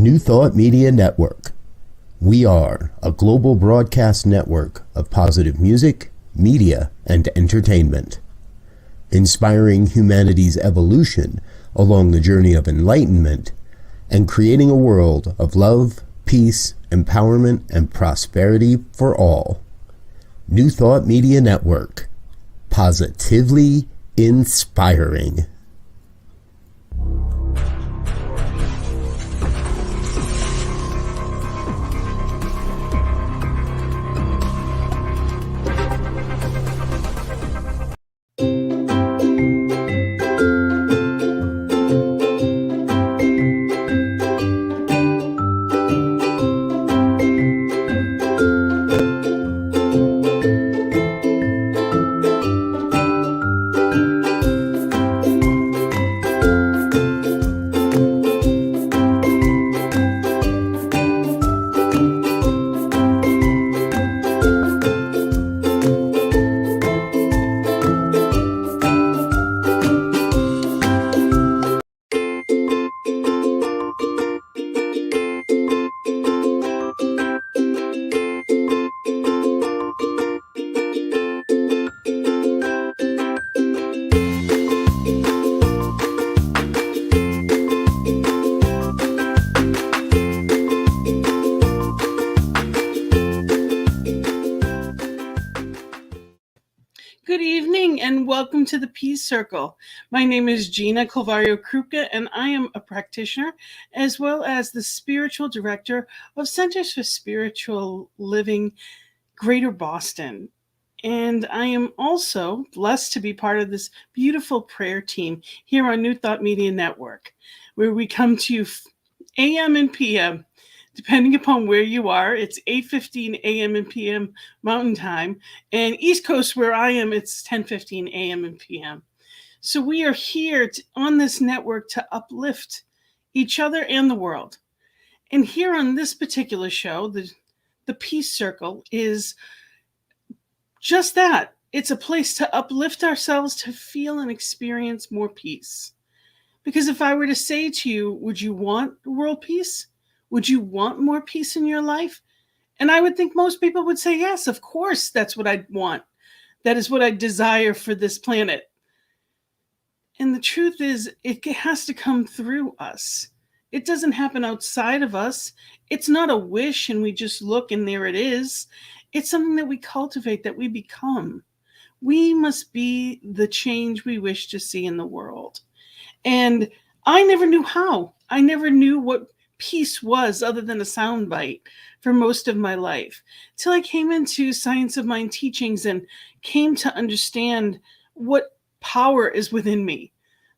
New Thought Media Network. We are a global broadcast network of positive music, media, and entertainment, inspiring humanity's evolution along the journey of enlightenment and creating a world of love, peace, empowerment, and prosperity for all. New Thought Media Network. Positively inspiring. Good evening and welcome to the Peace Circle. My name is Gina Colvario Krupka and I am a practitioner as well as the spiritual director of Centers for Spiritual Living, Greater Boston. And I am also blessed to be part of this beautiful prayer team here on New Thought Media Network, where we come to you AM and PM. Depending upon where you are, it's 8:15 a.m. and p.m. Mountain Time. And East Coast, where I am, it's 10:15 a.m. and p.m. So we are here on this network to uplift each other and the world. And here on this particular show, the Peace Circle is just that. It's a place to uplift ourselves to feel and experience more peace. Because if I were to say to you, would you want world peace? Would you want more peace in your life? And I would think most people would say, yes, of course, that's what I'd want. That is what I desire for this planet. And the truth is, it has to come through us. It doesn't happen outside of us. It's not a wish and we just look and there it is. It's something that we cultivate, that we become. We must be the change we wish to see in the world. And I never knew how. I never knew what peace was other than a soundbite for most of my life, till I came into Science of Mind teachings and came to understand what power is within me,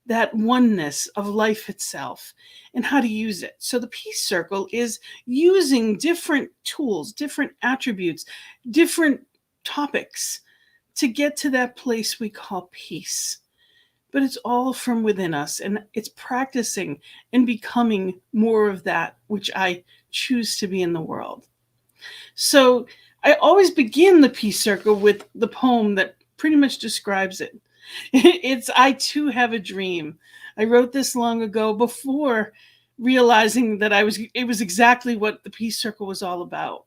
that oneness of life itself, and how to use it. So the Peace Circle is using different tools, different attributes, different topics to get to that place we call peace. But it's all from within us, and it's practicing and becoming more of that which I choose to be in the world. So I always begin the Peace Circle with the poem that pretty much describes it. It's I Too Have a Dream. I wrote this long ago before realizing that it was exactly what the Peace Circle was all about.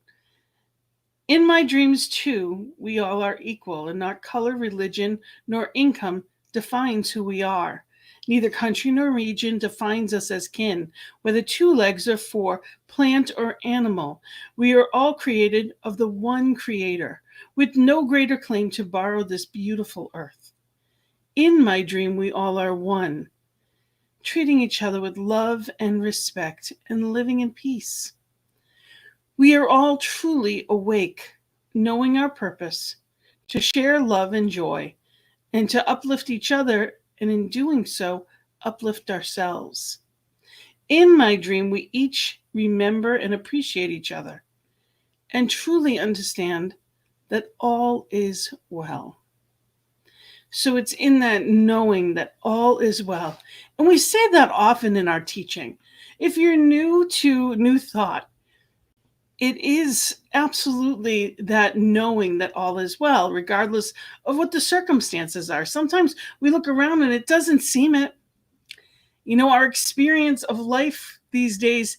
In my dreams too, we all are equal, and not color, religion, nor income defines who we are. Neither country nor region defines us as kin, whether 2 legs or 4, plant or animal. We are all created of the one Creator, with no greater claim to borrow this beautiful earth. In my dream, we all are one, treating each other with love and respect and living in peace. We are all truly awake, knowing our purpose, to share love and joy, and to uplift each other, and in doing so, uplift ourselves. In my dream, we each remember and appreciate each other, and truly understand that all is well. So it's in that knowing that all is well. And we say that often in our teaching. If you're new to New Thought, it is absolutely that knowing that all is well, regardless of what the circumstances are. Sometimes we look around and it doesn't seem it. You know, our experience of life these days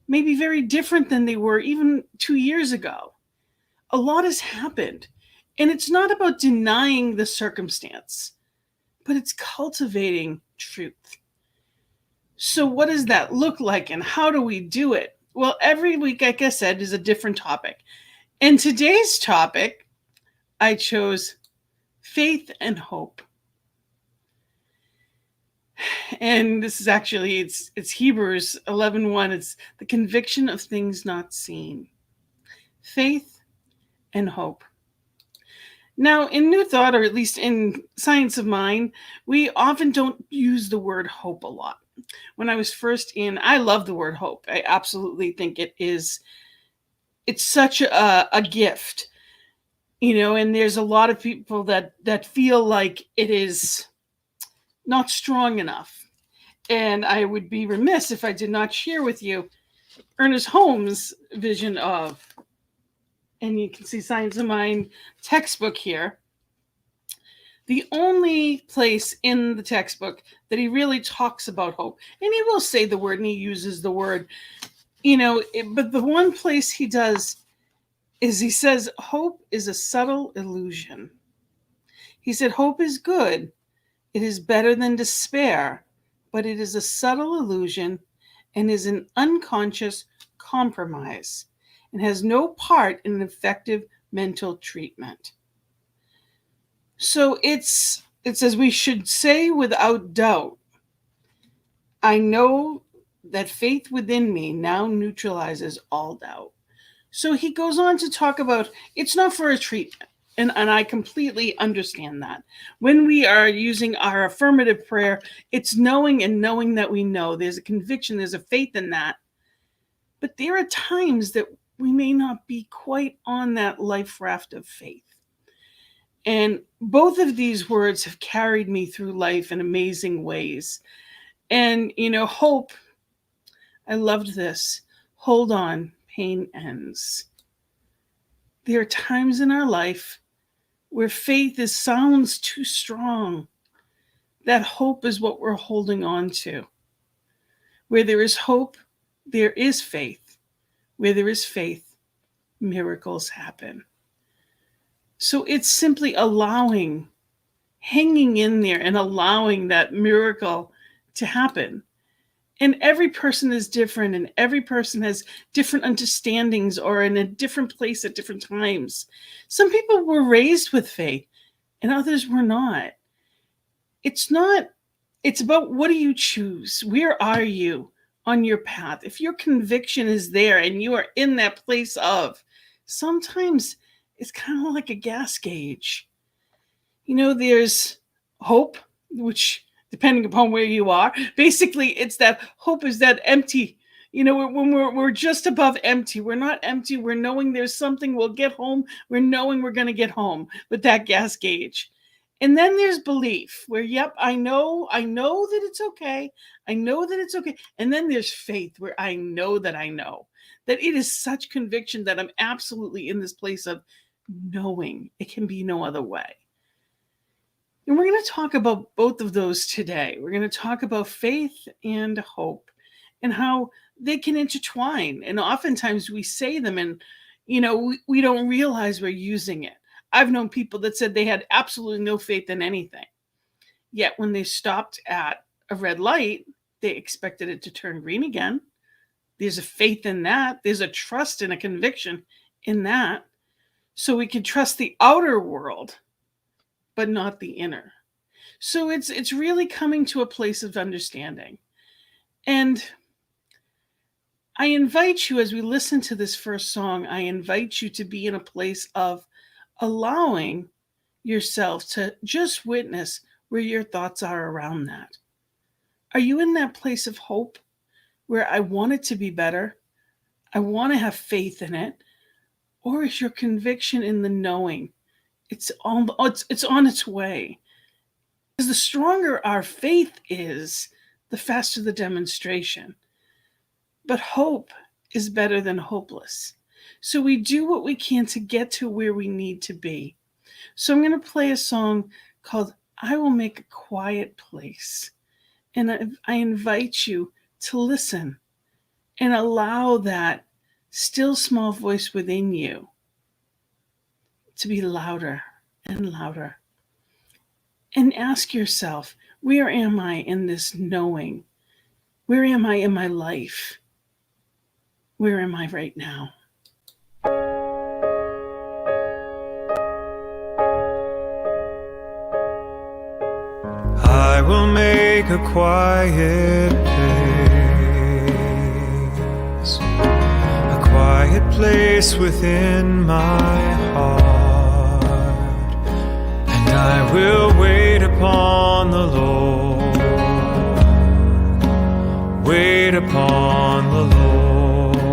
may be very different than they were even 2 years ago. A lot has happened, and it's not about denying the circumstance, but it's cultivating truth. So, what does that look like, and how do we do it? Well, every week, like I said, is a different topic. And today's topic, I chose faith and hope. And this is actually it's Hebrews 11:1. It's the conviction of things not seen. Faith and hope. Now, in New Thought, or at least in Science of Mind, we often don't use the word hope a lot. When I was first in, I love the word hope. I absolutely think it's such a gift, and there's a lot of people that feel like it is not strong enough. And I would be remiss if I did not share with you Ernest Holmes' vision of, and you can see Science of Mind textbook here. The only place in the textbook that he really talks about hope, and he will say the word and he uses the word, but the one place he does is he says, hope is a subtle illusion. He said, hope is good. It is better than despair, but it is a subtle illusion and is an unconscious compromise and has no part in an effective mental treatment. So it says we should say without doubt, I know that faith within me now neutralizes all doubt. So he goes on to talk about it's not for a treatment. And I completely understand that. When we are using our affirmative prayer, it's knowing and knowing that we know. There's a conviction, there's a faith in that. But there are times that we may not be quite on that life raft of faith. And both of these words have carried me through life in amazing ways. And, hope, I loved this. Hold on, pain ends. There are times in our life where faith sounds too strong. That hope is what we're holding on to. Where there is hope, there is faith. Where there is faith, miracles happen. So it's simply hanging in there and allowing that miracle to happen. And every person is different, and every person has different understandings or in a different place at different times. Some people were raised with faith and others were not. It's about what do you choose? Where are you on your path? If your conviction is there and you are in that place of, sometimes it's kind of like a gas gauge. There's hope, which depending upon where you are, basically it's that hope is that empty. When we're just above empty, we're not empty. We're knowing there's something, we'll get home. We're knowing we're going to get home with that gas gauge. And then there's belief where, yep, I know that it's okay. I know that it's okay. And then there's faith where I know that it is such conviction that I'm absolutely in this place of knowing it can be no other way. And we're going to talk about both of those today. We're going to talk about faith and hope and how they can intertwine. And oftentimes we say them and, we don't realize we're using it. I've known people that said they had absolutely no faith in anything. Yet when they stopped at a red light, they expected it to turn green again. There's a faith in that. There's a trust and a conviction in that. So we can trust the outer world, but not the inner. So it's really coming to a place of understanding. And I invite you, as we listen to this first song, I invite you to be in a place of allowing yourself to just witness where your thoughts are around that. Are you in that place of hope where I want it to be better? I want to have faith in it. Or is your conviction in the knowing it's on its way? Because the stronger our faith is, the faster the demonstration. But hope is better than hopeless. So we do what we can to get to where we need to be. So I'm going to play a song called I Will Make a Quiet Place. And I invite you to listen and allow that still small voice within you to be louder and louder. And ask yourself, where am I in this knowing? Where am I in my life? Where am I right now? I will make a quiet place within my heart, and I will wait upon the Lord, wait upon the Lord.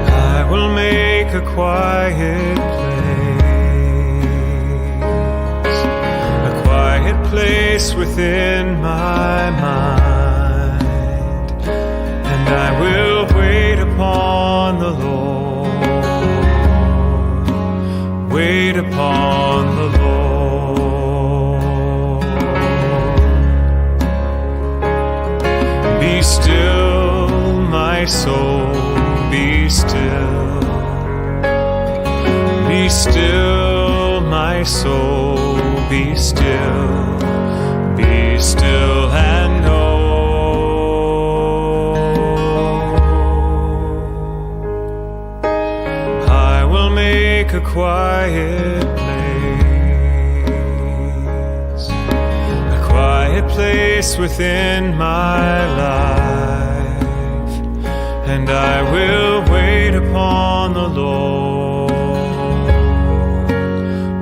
I will make a quiet place within my mind, and I will wait upon the Lord, wait upon the Lord. Be still, my soul, be still. Be still, my soul, be still. Be still and know I will make a quiet place within my life, and I will wait upon the Lord,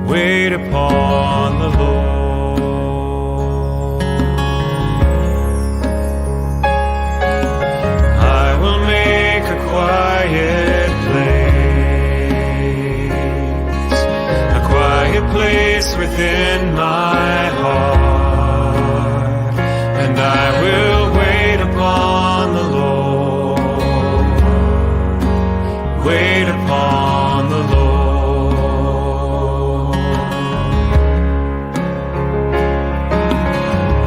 wait upon the Lord. Within my heart, and I will wait upon the Lord, wait upon the Lord.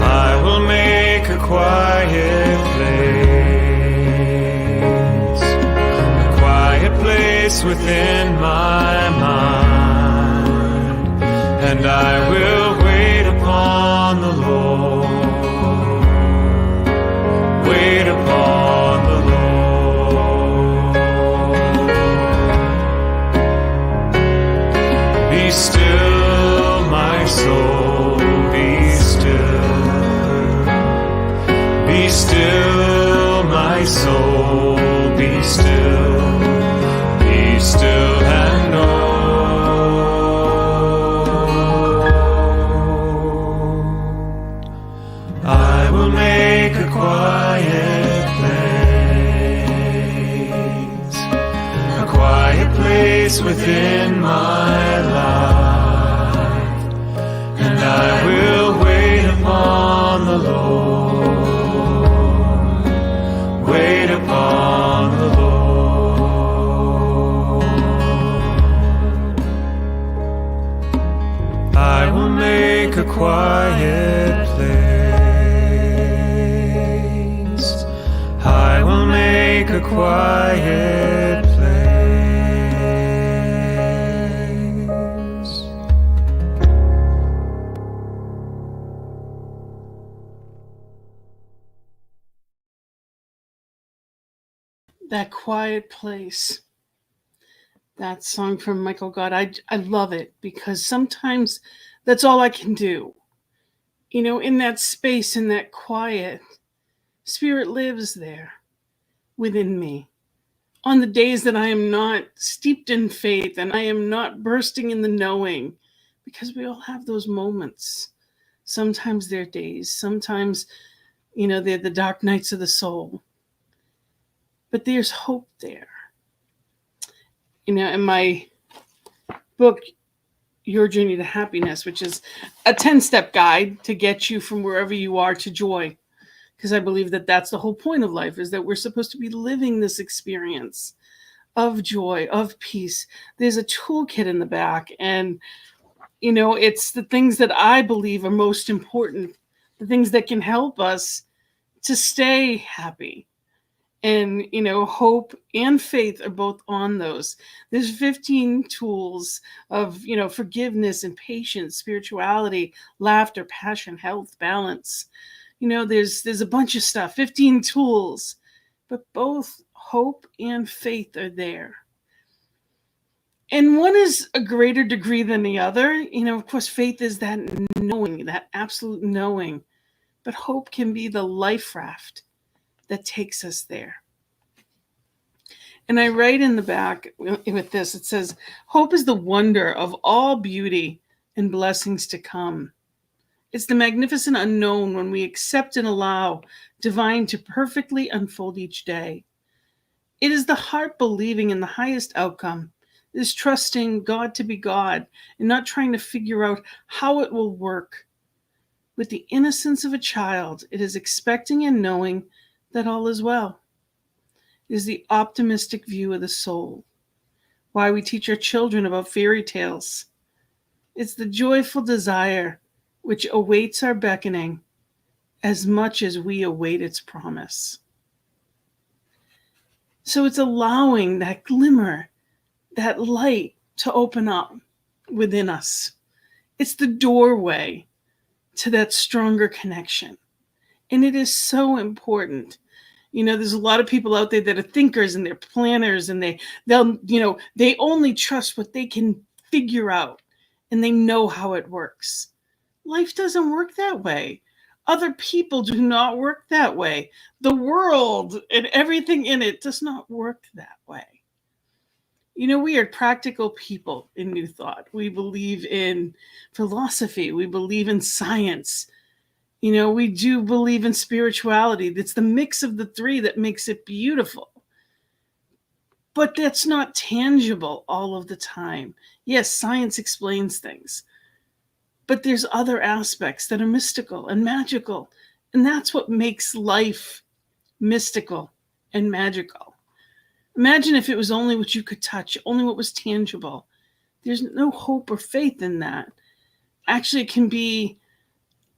I will make a quiet place within my mind, and I will wait upon the Lord, wait upon the Lord. Be still, my soul, be still. Be still, my soul, be still. Be still and know within my life, and I will wait upon the Lord, wait upon the Lord. I will make a quiet place, I will make a quiet place. That quiet place. That song from Michael Gott. I love it because sometimes that's all I can do. You know, in that space, in that quiet, Spirit lives there within me. On the days that I am not steeped in faith and I am not bursting in the knowing, because we all have those moments. Sometimes they're days, sometimes, they're the dark nights of the soul. But there's hope there. In my book, Your Journey to Happiness, which is a 10-step guide to get you from wherever you are to joy, because I believe that that's the whole point of life, is that we're supposed to be living this experience of joy, of peace. There's a toolkit in the back, and it's the things that I believe are most important the things that can help us to stay happy. And, hope and faith are both on those. There's 15 tools of, forgiveness and patience, spirituality, laughter, passion, health, balance. There's a bunch of stuff, 15 tools, but both hope and faith are there. And one is a greater degree than the other. Of course, faith is that knowing, that absolute knowing, but hope can be the life raft that takes us there. And I write in the back with this, it says, hope is the wonder of all beauty and blessings to come. It's the magnificent unknown when we accept and allow divine to perfectly unfold each day. It is the heart believing in the highest outcome. It is trusting God to be God and not trying to figure out how it will work. With the innocence of a child, it is expecting and knowing that all is well. It is the optimistic view of the soul. Why we teach our children about fairy tales. It's the joyful desire which awaits our beckoning as much as we await its promise. So it's allowing that glimmer, that light to open up within us. It's the doorway to that stronger connection. And it is so important. There's a lot of people out there that are thinkers and they're planners, and they only trust what they can figure out, and they know how it works. Life doesn't work that way. Other people do not work that way. The world and everything in it does not work that way. We are practical people in New Thought. We believe in philosophy. We believe in science. We do believe in spirituality. It's the mix of the three that makes it beautiful. But that's not tangible all of the time. Yes, science explains things. But there's other aspects that are mystical and magical. And that's what makes life mystical and magical. Imagine if it was only what you could touch, only what was tangible. There's no hope or faith in that. Actually, it can be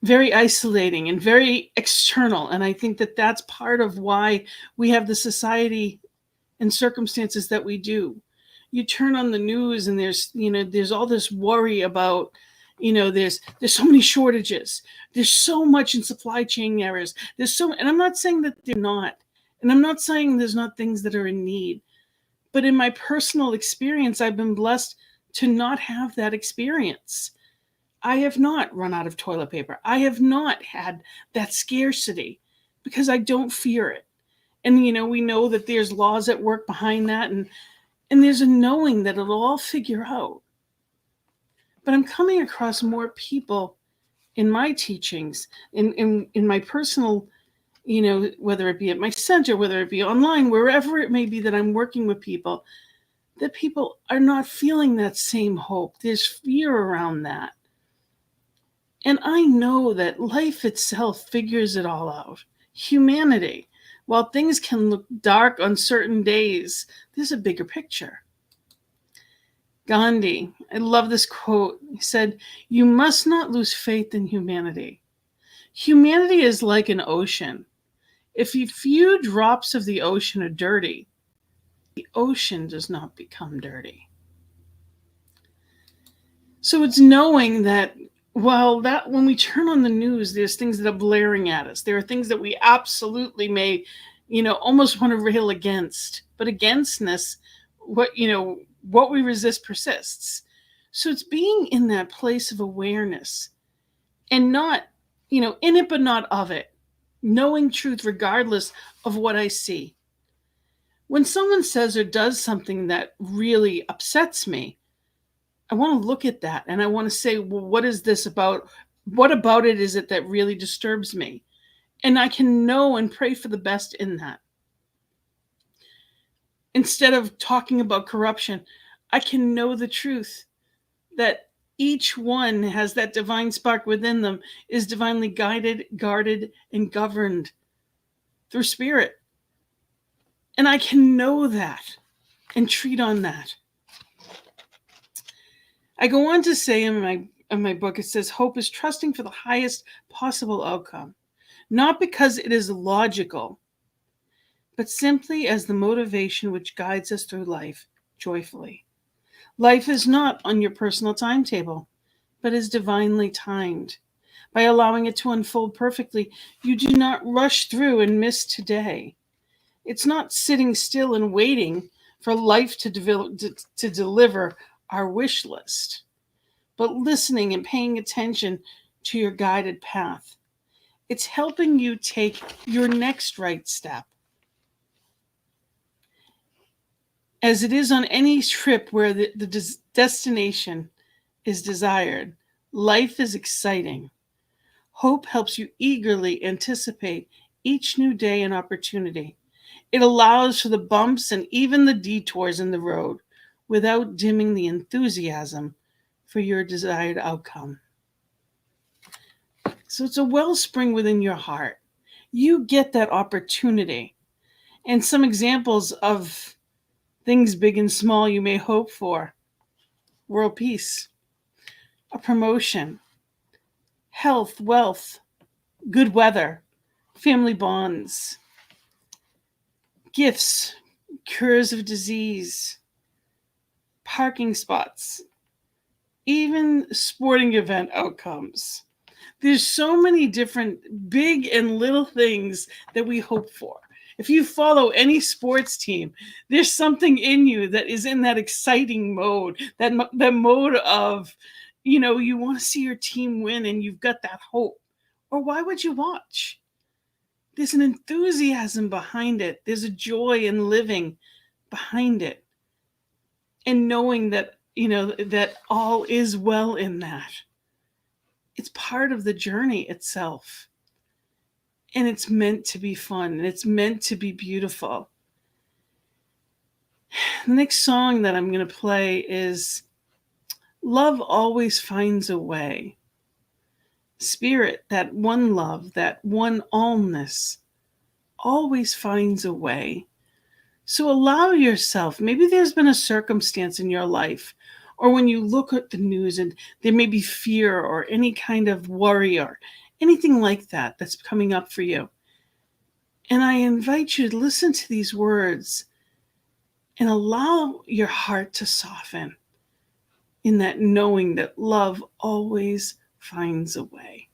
very isolating and very external. And I think that that's part of why we have the society and circumstances that we do. You turn on the news and there's all this worry about, there's so many shortages. There's so much in supply chain errors. And I'm not saying that they're not. And I'm not saying there's not things that are in need. But in my personal experience, I've been blessed to not have that experience. I have not run out of toilet paper. I have not had that scarcity because I don't fear it. And, we know that there's laws at work behind that. And there's a knowing that it'll all figure out. But I'm coming across more people in my teachings, in my personal, whether it be at my center, whether it be online, wherever it may be that I'm working with people, that people are not feeling that same hope. There's fear around that. And I know that life itself figures it all out. Humanity, while things can look dark on certain days, there's a bigger picture. Gandhi, I love this quote. He said, "You must not lose faith in humanity. Humanity is like an ocean. If a few drops of the ocean are dirty, the ocean does not become dirty." So it's knowing that when we turn on the news, there's things that are blaring at us. There are things that we absolutely may, almost want to rail against. But againstness, what we resist persists. So it's being in that place of awareness and not, in it but not of it. Knowing truth regardless of what I see. When someone says or does something that really upsets me, I want to look at that and I want to say, well, what is this about? What about it is it that really disturbs me? And I can know and pray for the best in that. Instead of talking about corruption, I can know the truth that each one has that divine spark within them, is divinely guided, guarded, and governed through spirit. And I can know that and treat on that. I go on to say in in my book, it says, hope is trusting for the highest possible outcome, not because it is logical, but simply as the motivation which guides us through life joyfully. Life is not on your personal timetable, but is divinely timed. By allowing it to unfold perfectly, you do not rush through and miss today. It's not sitting still and waiting for life to deliver our wish list, but listening and paying attention to your guided path. It's helping you take your next right step. As it is on any trip where the destination is desired, life is exciting. Hope helps you eagerly anticipate each new day and opportunity. It allows for the bumps and even the detours in the road without dimming the enthusiasm for your desired outcome. So it's a wellspring within your heart. You get that opportunity. And some examples of things big and small you may hope for: world peace, a promotion, health, wealth, good weather, family bonds, gifts, cures of disease, parking spots, even sporting event outcomes. There's so many different big and little things that we hope for. If you follow any sports team, there's something in you that is in that exciting mode, that mode of, you want to see your team win and you've got that hope. Or why would you watch? There's an enthusiasm behind it. There's a joy in living behind it. And knowing that, that all is well in that. It's part of the journey itself. And it's meant to be fun. And it's meant to be beautiful. The next song that I'm going to play is Love Always Finds a Way. Spirit, that one love, that one allness, always finds a way. So allow yourself, maybe there's been a circumstance in your life, or when you look at the news and there may be fear or any kind of worry or anything like that that's coming up for you. And I invite you to listen to these words and allow your heart to soften in that knowing that love always finds a way.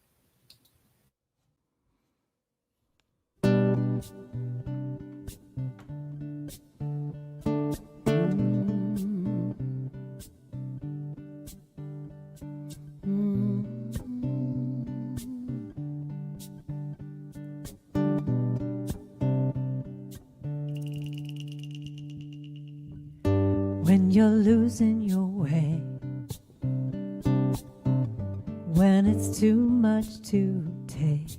When you're losing your way, when it's too much to take,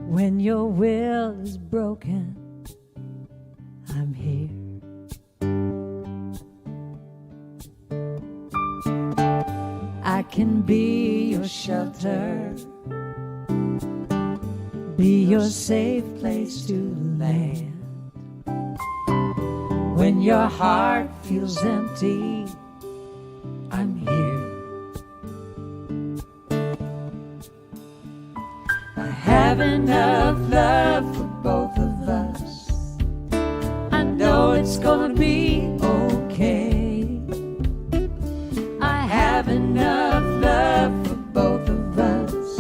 when your will is broken, I'm here. I can be your shelter, be your safe place to land. When your heart feels empty, I'm here. I have enough love for both of us. I know it's gonna be okay. I have enough love for both of us.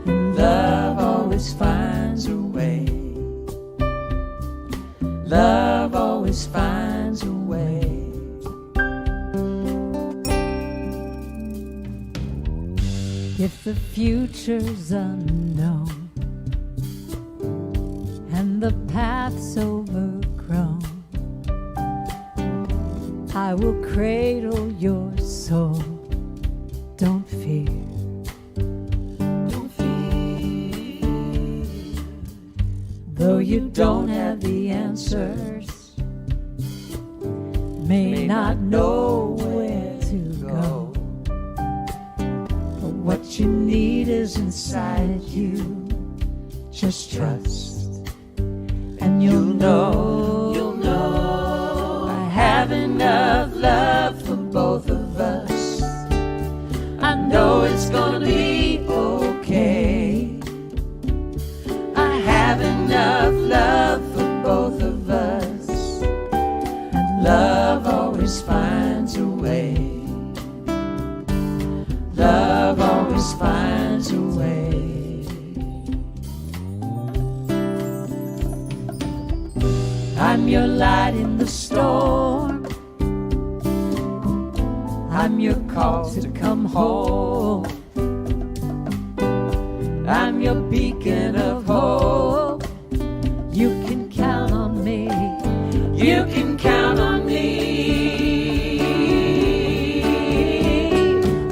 And love always finds a way. Love always finds a way. If the future's unknown and the path's overgrown, I will cradle your soul. Don't fear. Don't fear. Though you don't have the answers, may not know where to go, but what you need is inside you. Just trust, and you'll know. You'll know. I have enough love for both of us. Love always finds a way. Love always finds a way. I'm your light in the storm. I'm your call to come home. I'm your beacon of hope. You can count on me. You can count on me.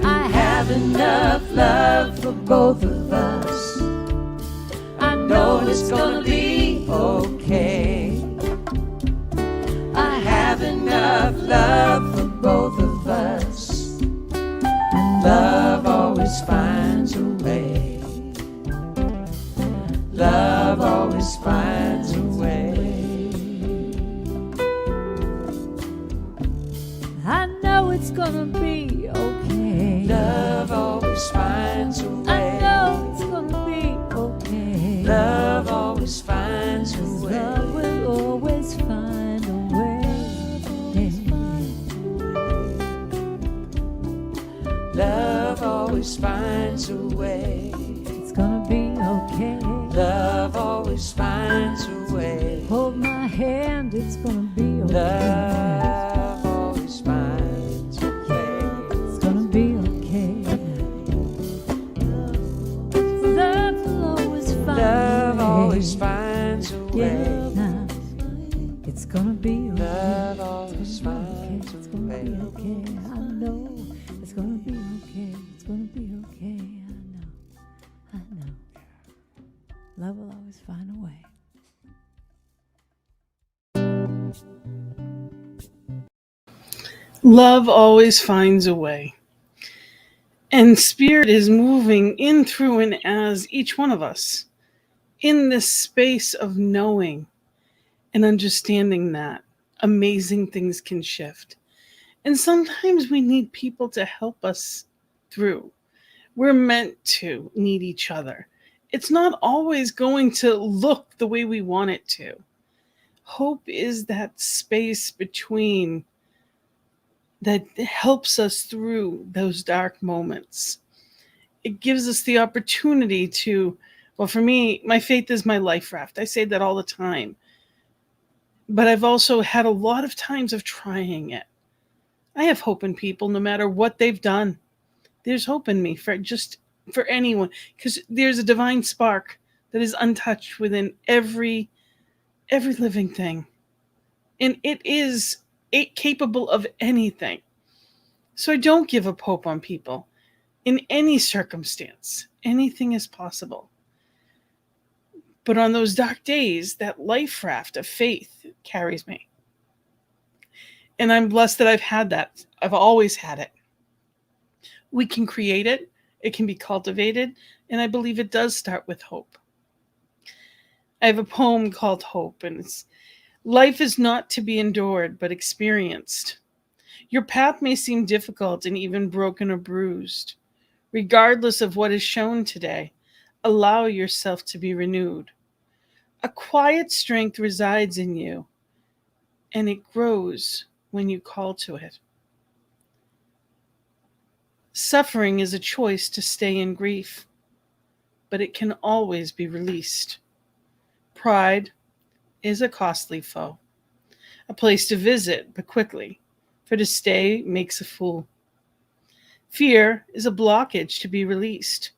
I have enough love for both of us. I know it's gonna be okay. I have enough love for both of us. And love always finds a way. Love always finds a way. I know it's gonna be okay. Love always finds a way. I know it's gonna be okay. Love always finds a way. Love will always find a way. Love always finds a way. It's gonna be okay. Love always finds a way. Hold my hand, it's gonna be okay. Love always finds a way. It's gonna be okay. Love will always find a way. Love always finds a way. Yeah, it's gonna be okay. Love always finds a way. It's gonna be okay. I know it's gonna be okay. It's gonna be okay. I know. Love will always find a way. Love always finds a way. And Spirit is moving in, through, and as each one of us in this space of knowing and understanding that amazing things can shift. And sometimes we need people to help us through. We're meant to need each other. It's not always going to look the way we want it to. Hope is that space between that helps us through those dark moments. It gives us the opportunity to, well, for me, my faith is my life raft. I say that all the time. But I've also had a lot of times of trying it. I have hope in people no matter what they've done. There's hope in me for anyone, because there's a divine spark that is untouched within every living thing, and it is capable of anything. So I don't give up hope on people in any circumstance. Anything is possible. But on those dark days, that life raft of faith carries me, and I'm blessed that I've had that. I've always had it. We can create it. It can be cultivated, and I believe it does start with hope. I have a poem called Hope, and it's, life is not to be endured, but experienced. Your path may seem difficult and even broken or bruised. Regardless of what is shown today, allow yourself to be renewed. A quiet strength resides in you, and it grows when you call to it. Suffering is a choice to stay in grief, but it can always be released. Pride is a costly foe, a place to visit, but quickly, for to stay makes a fool. Fear is a blockage to be released,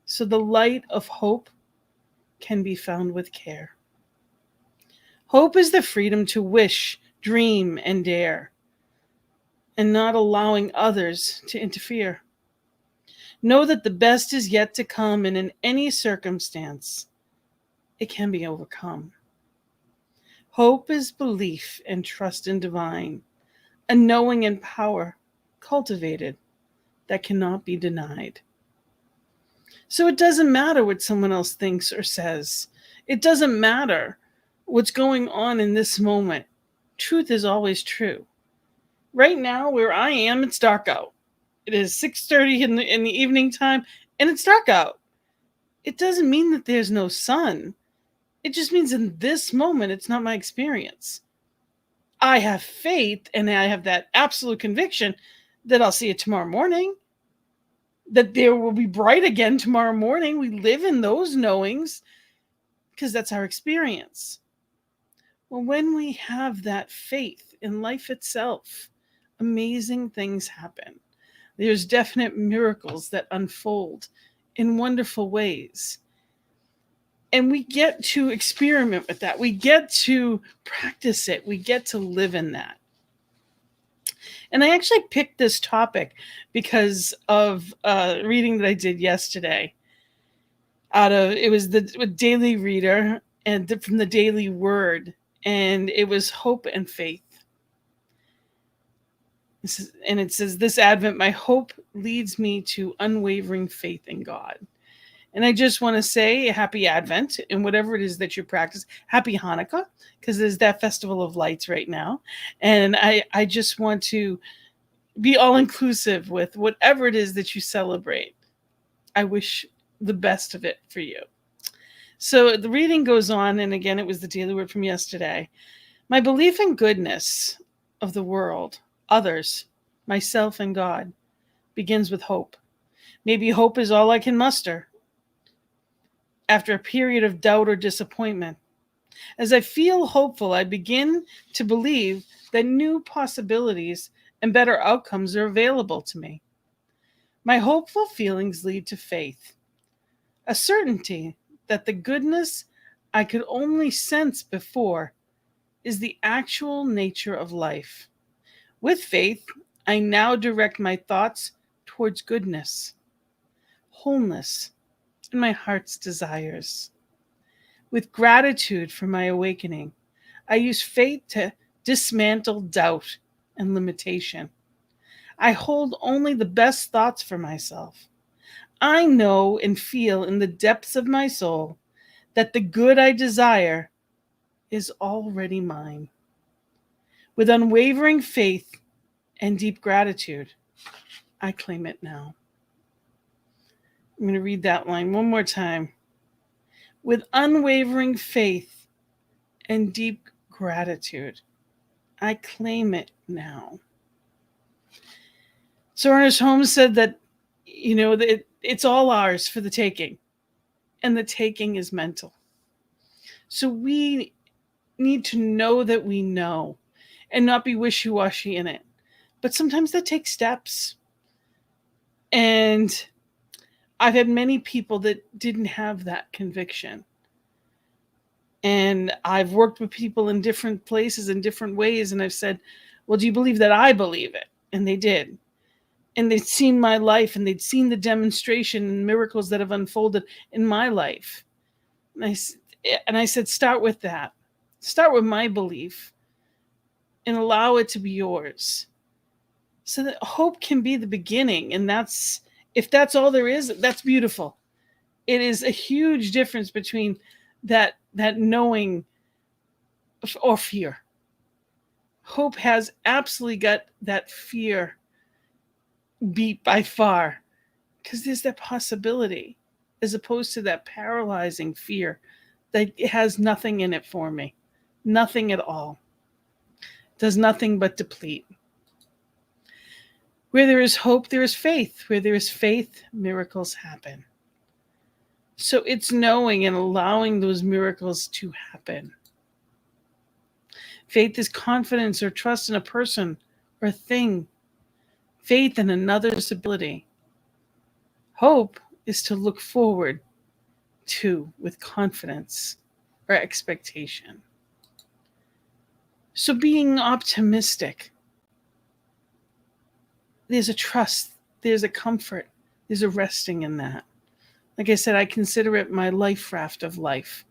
so the light of hope can be found with care. Hope is the freedom to wish, dream, and dare, and not allowing others to interfere. Know that the best is yet to come, and in any circumstance, it can be overcome. Hope is belief and trust in divine, a knowing and power cultivated that cannot be denied. So it doesn't matter what someone else thinks or says. It doesn't matter what's going on in this moment. Truth is always true. Right now, where I am, it's dark out. It is 6:30 in the evening time, and it's dark out. It doesn't mean that there's no sun. It just means in this moment, it's not my experience. I have faith and I have that absolute conviction that I'll see it tomorrow morning, that there will be bright again tomorrow morning. We live in those knowings because that's our experience. Well, when we have that faith in life itself, amazing things happen. There's definite miracles that unfold in wonderful ways. And we get to experiment with that. We get to practice it. We get to live in that. And I actually picked this topic because of a reading that I did yesterday. It was the Daily Reader and from the Daily Word, and it was hope and faith. And it says, this Advent, my hope leads me to unwavering faith in God. And I just want to say happy Advent, and whatever it is that you practice, happy Hanukkah, because there's that festival of lights right now. And I just want to be all-inclusive with whatever it is that you celebrate. I wish the best of it for you. So the reading goes on, and again, it was the Daily Word from yesterday. My belief in goodness of the world, others, myself, and God begins with hope. Maybe hope is all I can muster after a period of doubt or disappointment. As I feel hopeful, I begin to believe that new possibilities and better outcomes are available to me. My hopeful feelings lead to faith, a certainty that the goodness I could only sense before is the actual nature of life. With faith, I now direct my thoughts towards goodness, wholeness, and my heart's desires. With gratitude for my awakening, I use faith to dismantle doubt and limitation. I hold only the best thoughts for myself. I know and feel in the depths of my soul that the good I desire is already mine. With unwavering faith and deep gratitude, I claim it now. I'm going to read that line one more time. With unwavering faith and deep gratitude, I claim it now. So Ernest Holmes said that, that it's all ours for the taking, and the taking is mental. So we need to know that we know and not be wishy-washy in it. But sometimes that takes steps. And I've had many people that didn't have that conviction. And I've worked with people in different places in different ways. And I've said, well, do you believe that I believe it? And they did. And they'd seen my life, and they'd seen the demonstration and miracles that have unfolded in my life. And I said, start with that. Start with my belief and allow it to be yours. So that hope can be the beginning. And if that's all there is, that's beautiful. It is a huge difference between that knowing or fear. Hope has absolutely got that fear beat by far, because there's that possibility, as opposed to that paralyzing fear that has nothing in it for me. Nothing at all. Does nothing but deplete. Where there is hope, there is faith. Where there is faith, miracles happen. So it's knowing and allowing those miracles to happen. Faith is confidence or trust in a person or a thing. Faith in another's ability. Hope is to look forward to with confidence or expectation. So being optimistic, there's a trust, there's a comfort, there's a resting in that. Like I said, I consider it my life raft of life,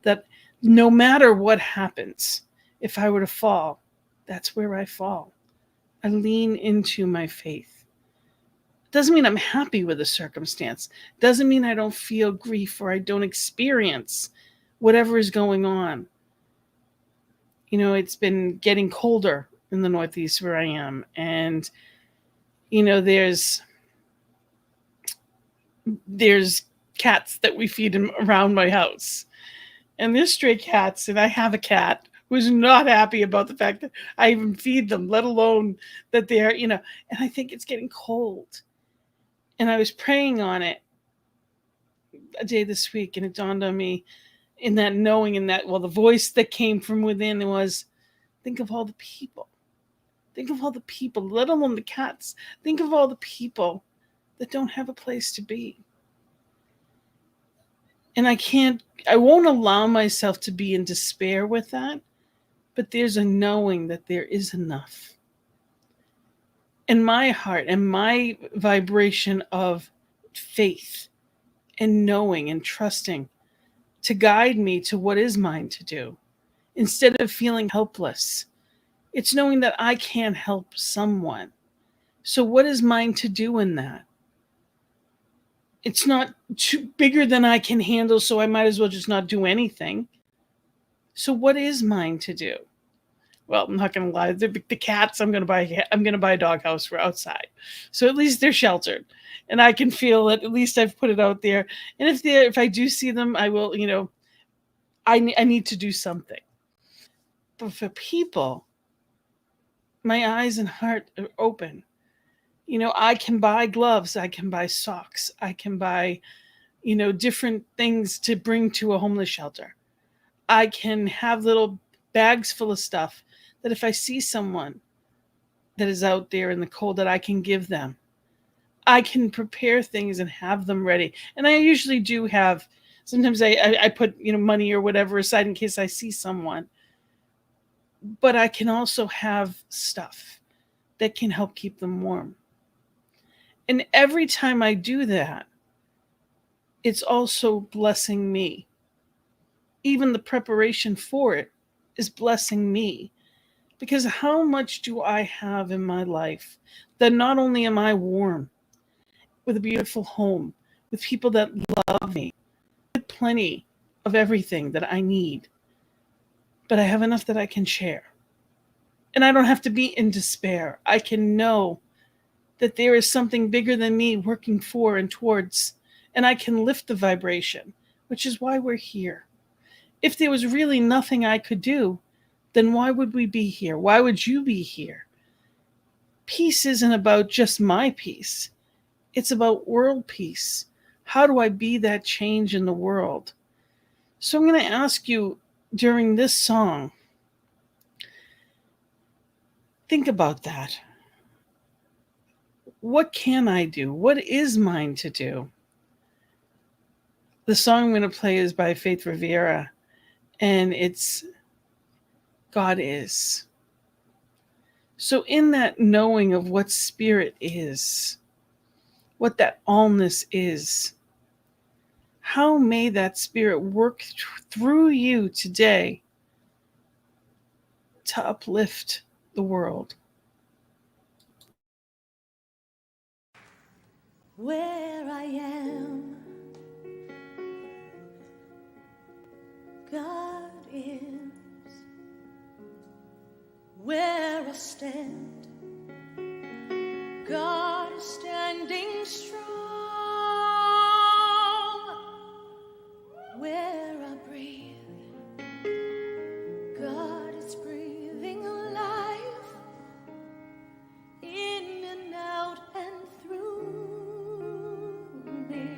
that no matter what happens, if I were to fall, that's where I fall. I lean into my faith. Doesn't mean I'm happy with the circumstance. Doesn't mean I don't feel grief or I don't experience whatever is going on. It's been getting colder in the Northeast where I am. And, there's cats that we feed around my house. And there's stray cats, and I have a cat was not happy about the fact that I even feed them, let alone that they're, and I think it's getting cold. And I was praying on it a day this week, and it dawned on me in that knowing, the voice that came from within was, think of all the people. Think of all the people, let alone the cats. Think of all the people that don't have a place to be. And I won't allow myself to be in despair with that, but there's a knowing that there is enough. And my heart and my vibration of faith and knowing and trusting to guide me to what is mine to do, instead of feeling helpless. It's knowing that I can help someone. So what is mine to do in that? It's not too bigger than I can handle, so I might as well just not do anything. So what is mine to do? Well, I'm not going to lie. The cats, I'm going to buy a doghouse for outside. So at least they're sheltered. And I can feel that at least I've put it out there. And if I do see them, I will, I need to do something. But for people, my eyes and heart are open. I can buy gloves. I can buy socks. I can buy, different things to bring to a homeless shelter. I can have little bags full of stuff that if I see someone that is out there in the cold, that I can give them. I can prepare things and have them ready. And I usually do have, sometimes I put, money or whatever aside in case I see someone. But I can also have stuff that can help keep them warm. And every time I do that, it's also blessing me. Even the preparation for it is blessing me. Because how much do I have in my life that not only am I warm, with a beautiful home, with people that love me, with plenty of everything that I need, but I have enough that I can share. And I don't have to be in despair. I can know that there is something bigger than me working for and towards, and I can lift the vibration, which is why we're here. If there was really nothing I could do, then why would we be here? Why would you be here? Peace isn't about just my peace. It's about world peace. How do I be that change in the world? So I'm going to ask you during this song, think about that. What can I do? What is mine to do? The song I'm going to play is by Faith Rivera, and it's God Is. So in that knowing of what spirit is, what that allness is, how may that spirit work through you today to uplift the world? Where I am, God is. Where I stand, God is standing strong. Where I breathe, God is breathing life in and out and through me.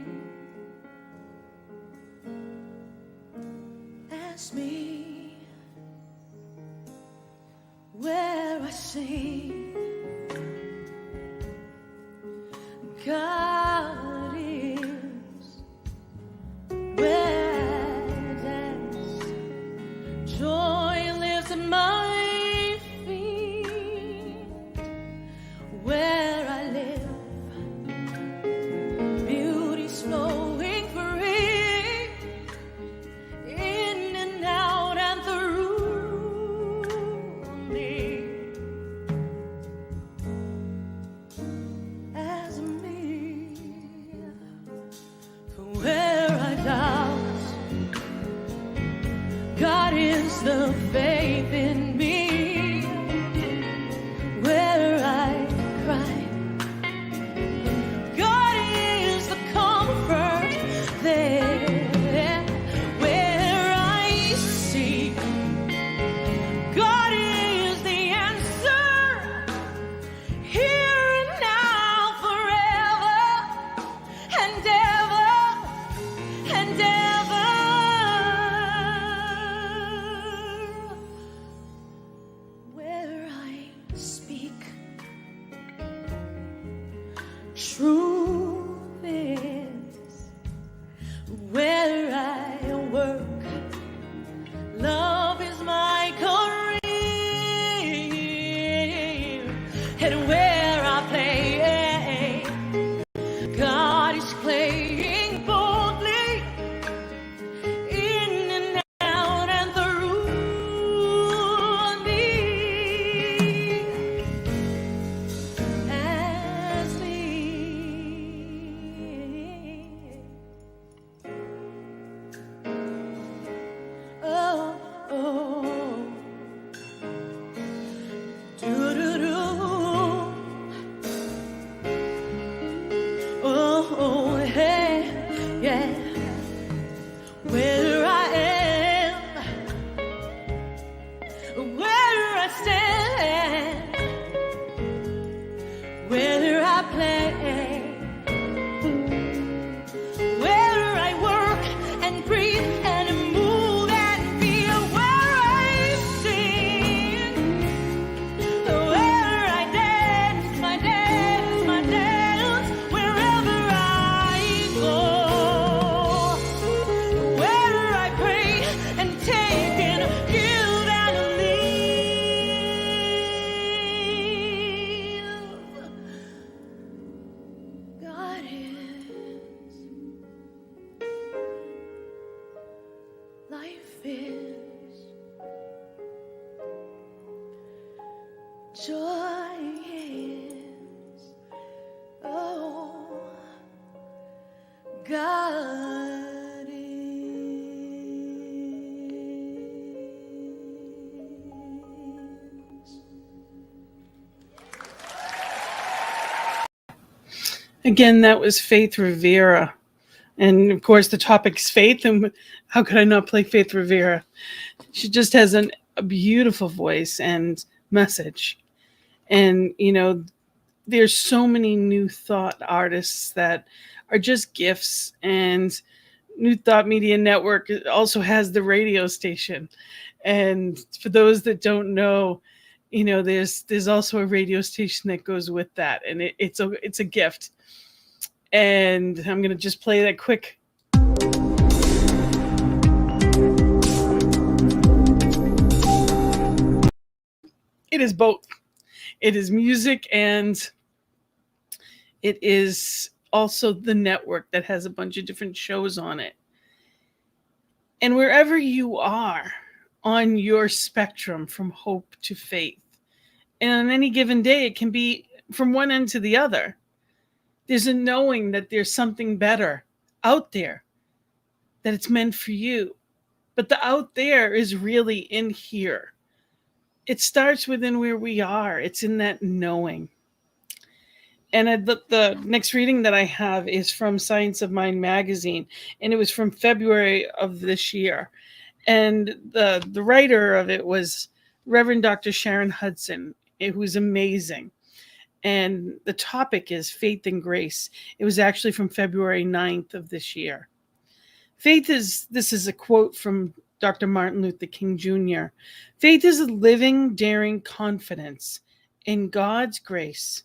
Ask me where I sing, God is. Where I dance, joy lives in my feet. Where I live, beauty's flowing free, in and out and through me. As me, for where I doubt, God is the faith in me. Where I cry, truth is, where I work, love is my career, and where I play, God is playing boldly in and out and through me as me. Oh, oh, do-do-do. Oh, hey, yeah. Where I am, where I stand, where I play, where I work and breathe and move and feel, where I sing, where I dance, my dance, my dance, wherever I go, where I pray and take and give and leave. God is, life is, joy is, oh, God is. Again, that was Faith Rivera. And of course, the topic is faith. And how could I not play Faith Rivera? She just has a beautiful voice and message. And, you know, there's so many New Thought artists that are just gifts. And New Thought Media Network also has the radio station. And for those that don't know, you know, there's also a radio station that goes with that. And it's a gift. And I'm going to just play that quick. It is both. It is music, and it is also the network that has a bunch of different shows on it. And wherever you are on your spectrum from hope to faith, and on any given day, it can be from one end to the other. There's a knowing that there's something better out there, that it's meant for you. But the out there is really in here. It starts within where we are. It's in that knowing. And the next reading that I have is from Science of Mind magazine, and it was from February of this year. And the writer of it was Reverend Dr. Sharon Hudson, who's amazing. And the topic is faith and grace. It was actually from February 9th of this year. This is a quote from Dr. Martin Luther King Jr. Faith is a living, daring confidence in God's grace,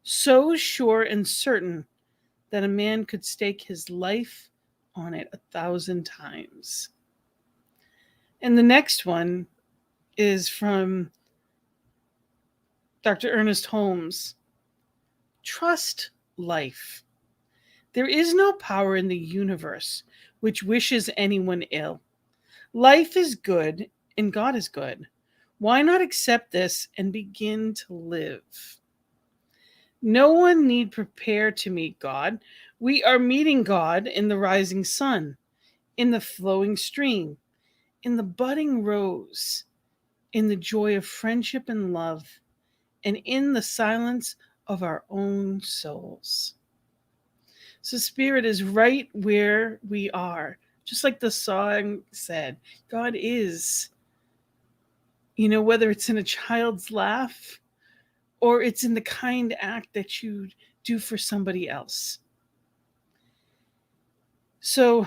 so sure and certain that a man could stake his life on it 1,000 times. And the next one is from Dr. Ernest Holmes. Trust life. There is no power in the universe which wishes anyone ill. Life is good and God is good. Why not accept this and begin to live? No one need prepare to meet God. We are meeting God in the rising sun, in the flowing stream, in the budding rose, in the joy of friendship and love, and in the silence of our own souls. So spirit is right where we are. Just like the song said, God is, you know, whether it's in a child's laugh or it's in the kind act that you do for somebody else. So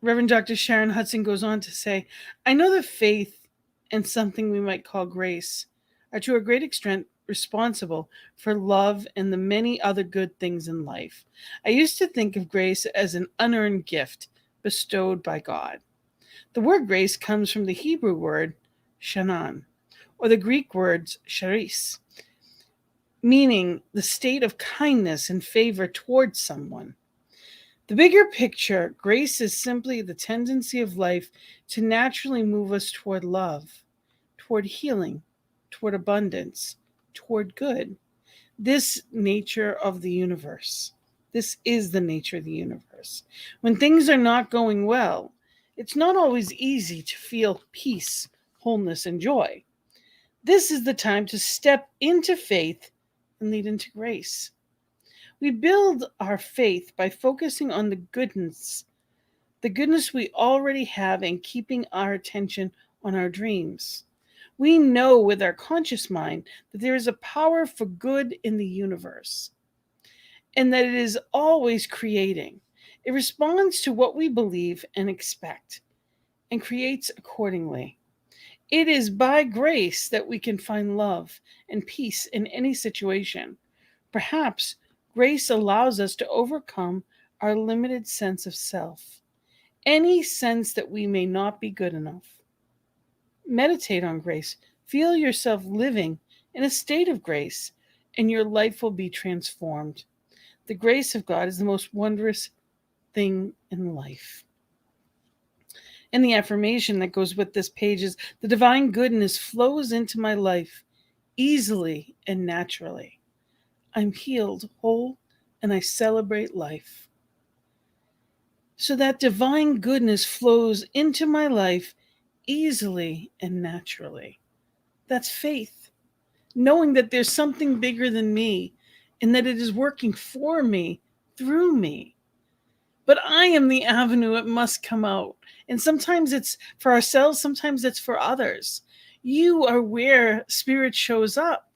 Reverend Dr. Sharon Hudson goes on to say, I know that faith and something we might call grace are to a great extent responsible for love and the many other good things in life. I used to think of grace as an unearned gift bestowed by God. The word grace comes from the Hebrew word shanan, or the Greek words charis, meaning the state of kindness and favor towards someone. The bigger picture, grace is simply the tendency of life to naturally move us toward love, toward healing, toward abundance, toward good. This nature of the universe. This is the nature of the universe. When things are not going well, it's not always easy to feel peace, wholeness, and joy. This is the time to step into faith and lead into grace. We build our faith by focusing on the goodness we already have, and keeping our attention on our dreams. We know with our conscious mind that there is a power for good in the universe and that it is always creating. It responds to what we believe and expect and creates accordingly. It is by grace that we can find love and peace in any situation. Perhaps grace allows us to overcome our limited sense of self, any sense that we may not be good enough. Meditate on grace. Feel yourself living in a state of grace, and your life will be transformed. The grace of God is the most wondrous thing in life. And the affirmation that goes with this page is, the divine goodness flows into my life easily and naturally. I'm healed, whole, and I celebrate life. So that divine goodness flows into my life easily and naturally. That's faith. Knowing that there's something bigger than me and that it is working for me, through me. But I am the avenue it must come out. And sometimes it's for ourselves, sometimes it's for others. You are where Spirit shows up.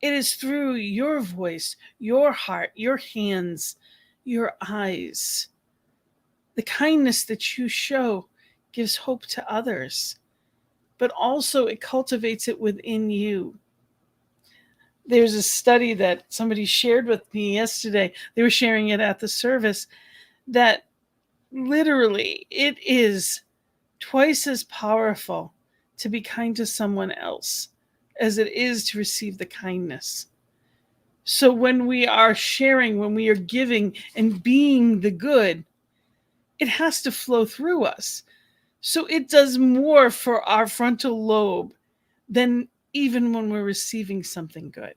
It is through your voice, your heart, your hands, your eyes. The kindness that you show gives hope to others, but also it cultivates it within you. There's a study that somebody shared with me yesterday. They were sharing it at the service, that literally it is twice as powerful to be kind to someone else as it is to receive the kindness. So when we are sharing, when we are giving and being the good, it has to flow through us. So it does more for our frontal lobe than even when we're receiving something good.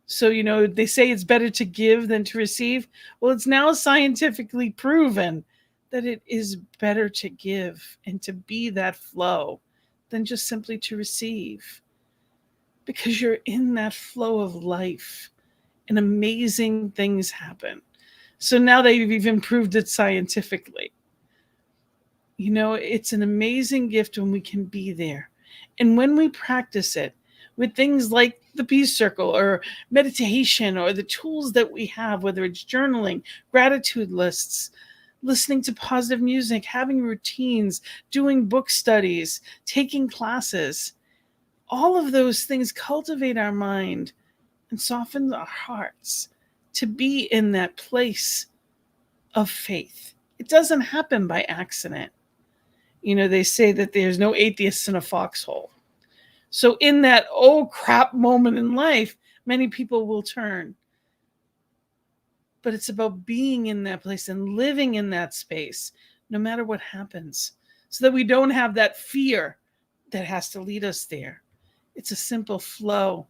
So, they say it's better to give than to receive. Well, it's now scientifically proven that it is better to give and to be that flow than just simply to receive. Because you're in that flow of life and amazing things happen. So now they've even proved it scientifically. It's an amazing gift when we can be there. And when we practice it with things like the Peace Circle or meditation or the tools that we have, whether it's journaling, gratitude lists, listening to positive music, having routines, doing book studies, taking classes, all of those things cultivate our mind and soften our hearts to be in that place of faith. It doesn't happen by accident. They say that there's no atheists in a foxhole. So in that oh crap moment in life, many people will turn. But it's about being in that place and living in that space, no matter what happens, so that we don't have that fear that has to lead us there. It's a simple flow,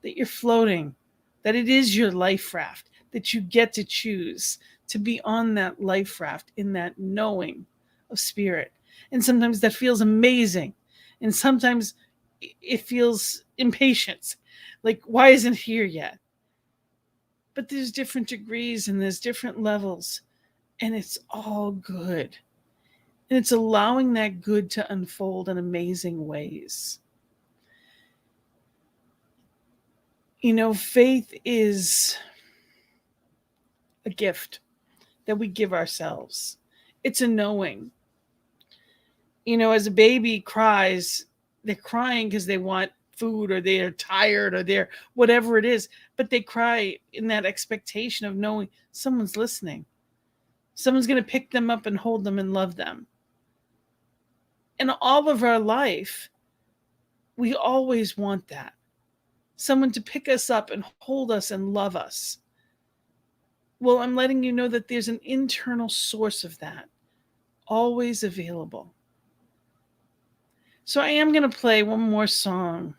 that you're floating, that it is your life raft, that you get to choose to be on that life raft in that knowing of Spirit. And sometimes that feels amazing. And sometimes it feels impatience. Like, why isn't it here yet? But there's different degrees and there's different levels. And it's all good. And it's allowing that good to unfold in amazing ways. Faith is a gift that we give ourselves. It's a knowing. As a baby cries, they're crying because they want food, or they are tired, or they're whatever it is, but they cry in that expectation of knowing someone's listening. Someone's going to pick them up and hold them and love them. In all of our life, we always want that. Someone to pick us up and hold us and love us. Well, I'm letting you know that there's an internal source of that, always available. So I am going to play one more song.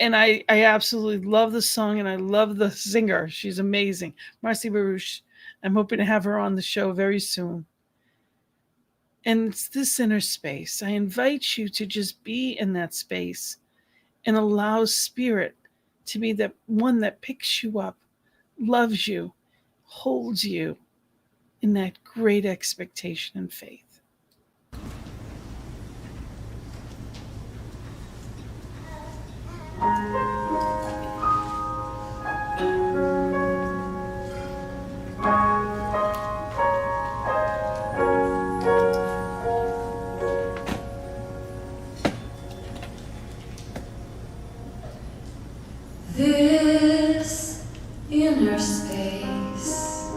And I absolutely love the song, and I love the singer. She's amazing. Marcy Baruch. I'm hoping to have her on the show very soon. And it's this inner space. I invite you to just be in that space and allow Spirit to be the one that picks you up, loves you, holds you in that great expectation and faith. This inner space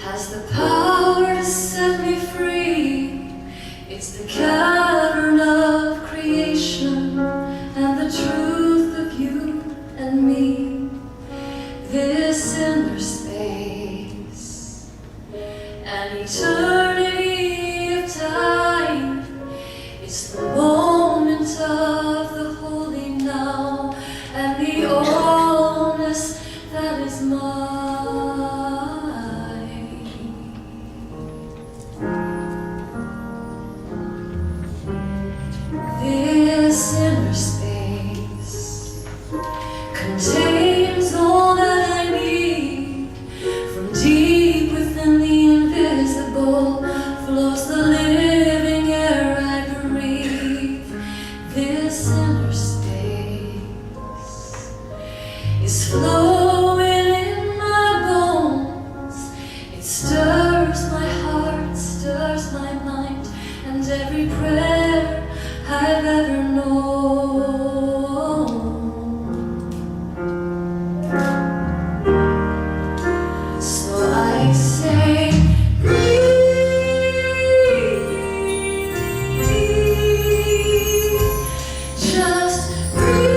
has the power to set me free. It's the cavern of creation and the truth of you and me. This inner space, an eternity of time. It's the moment of the holy now, and the allness that is mine. This inner space contains all that I need. From deep within the invisible flows the living air I breathe. This inner space is flowing in my bones. It stirs my heart, stirs my mind, and every prayer I've ever known. So I say, breathe, just breathe.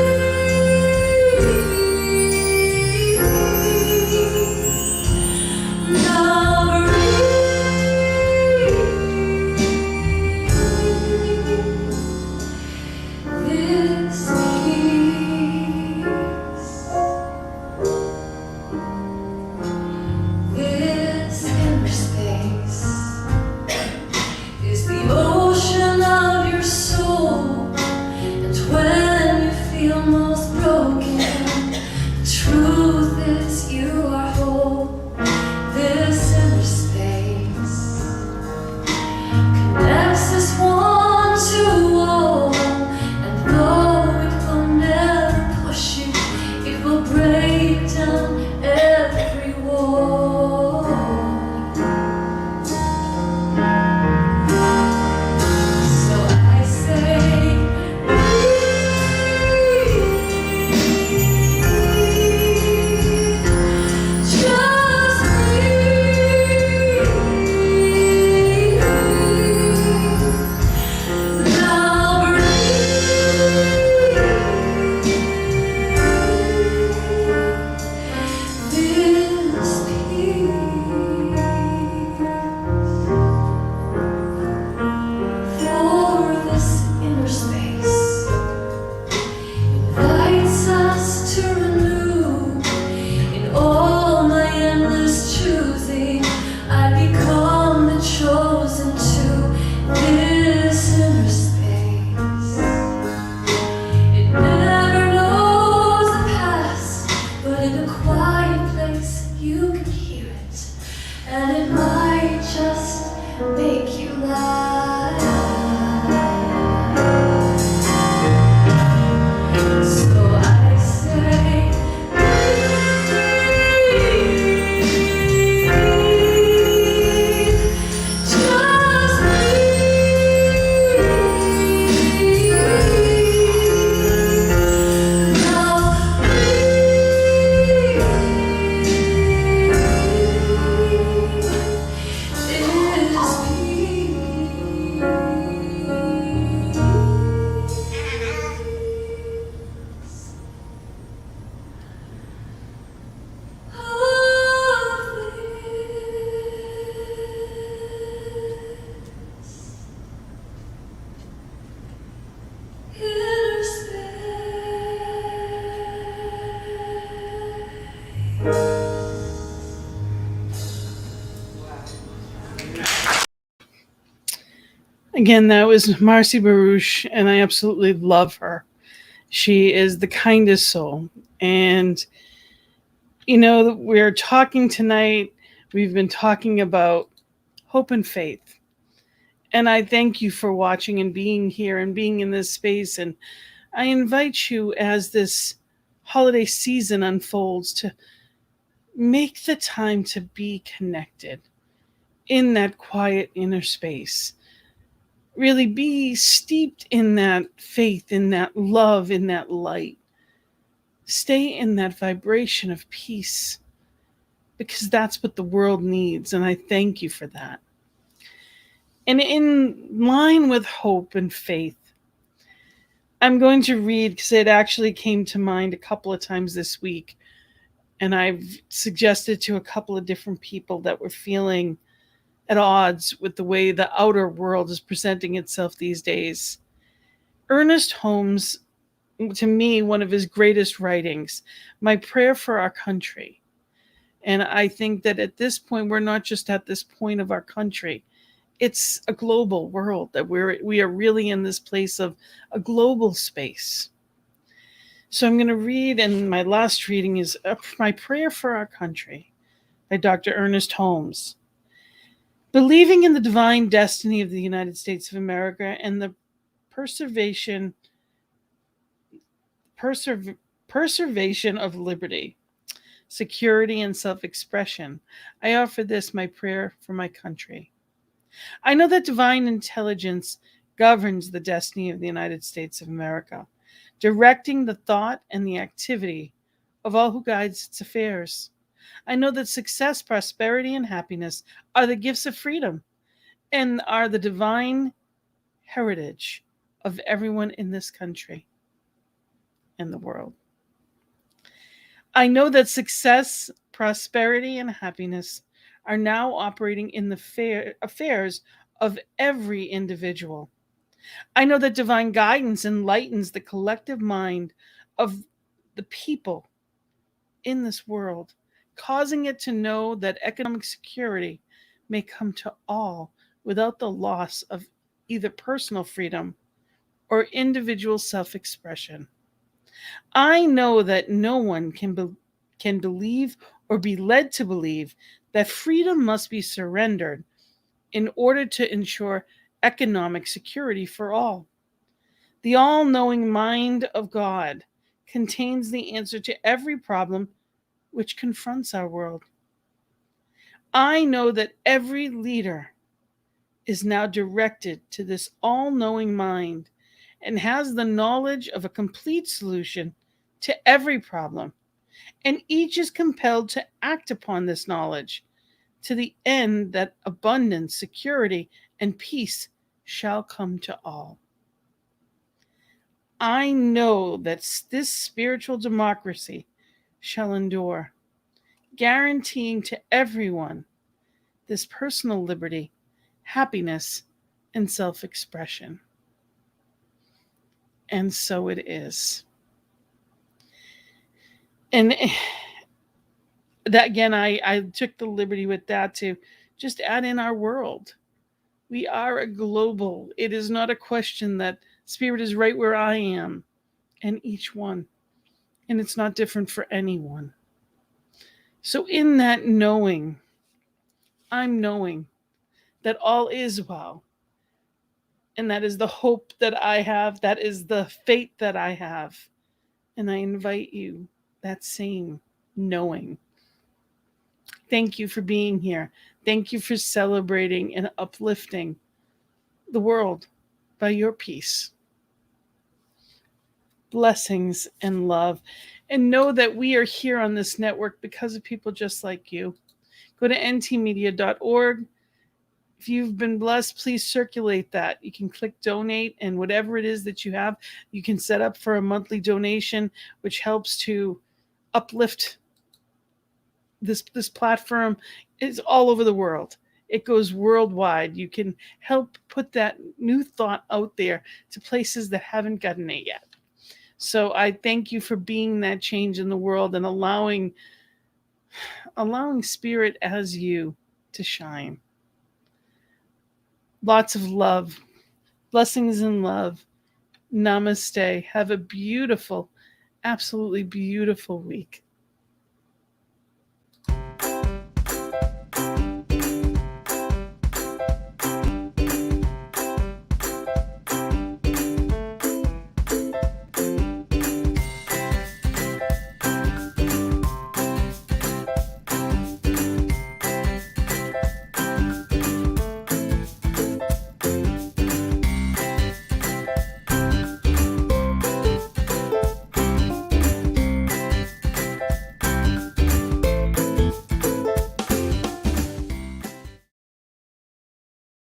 Again, that was Marcy Baruch, and I absolutely love her. She is the kindest soul. And, we're talking tonight, we've been talking about hope and faith. And I thank you for watching and being here and being in this space. And I invite you, as this holiday season unfolds, to make the time to be connected in that quiet inner space. Really be steeped in that faith, in that love, in that light. Stay in that vibration of peace, because that's what the world needs. And I thank you for that. And in line with hope and faith, I'm going to read, because it actually came to mind a couple of times this week. And I've suggested to a couple of different people that were feeling at odds with the way the outer world is presenting itself these days. Ernest Holmes, to me, one of his greatest writings, My Prayer for Our Country. And I think that at this point, we're not just at this point of our country. It's a global world, that we are really in this place of a global space. So I'm going to read, and my last reading is My Prayer for Our Country by Dr. Ernest Holmes. Believing in the divine destiny of the United States of America and the preservation of liberty, security, and self-expression, I offer this, my prayer for my country. I know that divine intelligence governs the destiny of the United States of America, directing the thought and the activity of all who guides its affairs. I know that success, prosperity, and happiness are the gifts of freedom and are the divine heritage of everyone in this country and the world. I know that success, prosperity, and happiness are now operating in the affairs of every individual. I know that divine guidance enlightens the collective mind of the people in this world, causing it to know that economic security may come to all without the loss of either personal freedom or individual self-expression. I know that no one can believe or be led to believe that freedom must be surrendered in order to ensure economic security for all. The all-knowing mind of God contains the answer to every problem which confronts our world. I know that every leader is now directed to this all-knowing mind and has the knowledge of a complete solution to every problem, and each is compelled to act upon this knowledge to the end that abundance, security, and peace shall come to all. I know that this spiritual democracy shall endure, guaranteeing to everyone this personal liberty, happiness, and self-expression. And so it is. And that, again, I took the liberty with that to just add in our world. We are a global. It is not a question that Spirit is right where I am and each one. And it's not different for anyone. So in that knowing, I'm knowing that all is well. And that is the hope that I have. That is the faith that I have. And I invite you that same knowing. Thank you for being here. Thank you for celebrating and uplifting the world by your peace. Blessings and love. And know that we are here on this network because of people just like you. Go to ntmedia.org. If you've been blessed, please circulate that. You can click donate, and whatever it is that you have, you can set up for a monthly donation, which helps to uplift this platform. Is all over the world. It goes worldwide. You can help put that new thought out there to places that haven't gotten it yet. So I thank you for being that change in the world and allowing Spirit as you to shine. Lots of love Blessings and love. Namaste. Have a beautiful, absolutely beautiful week.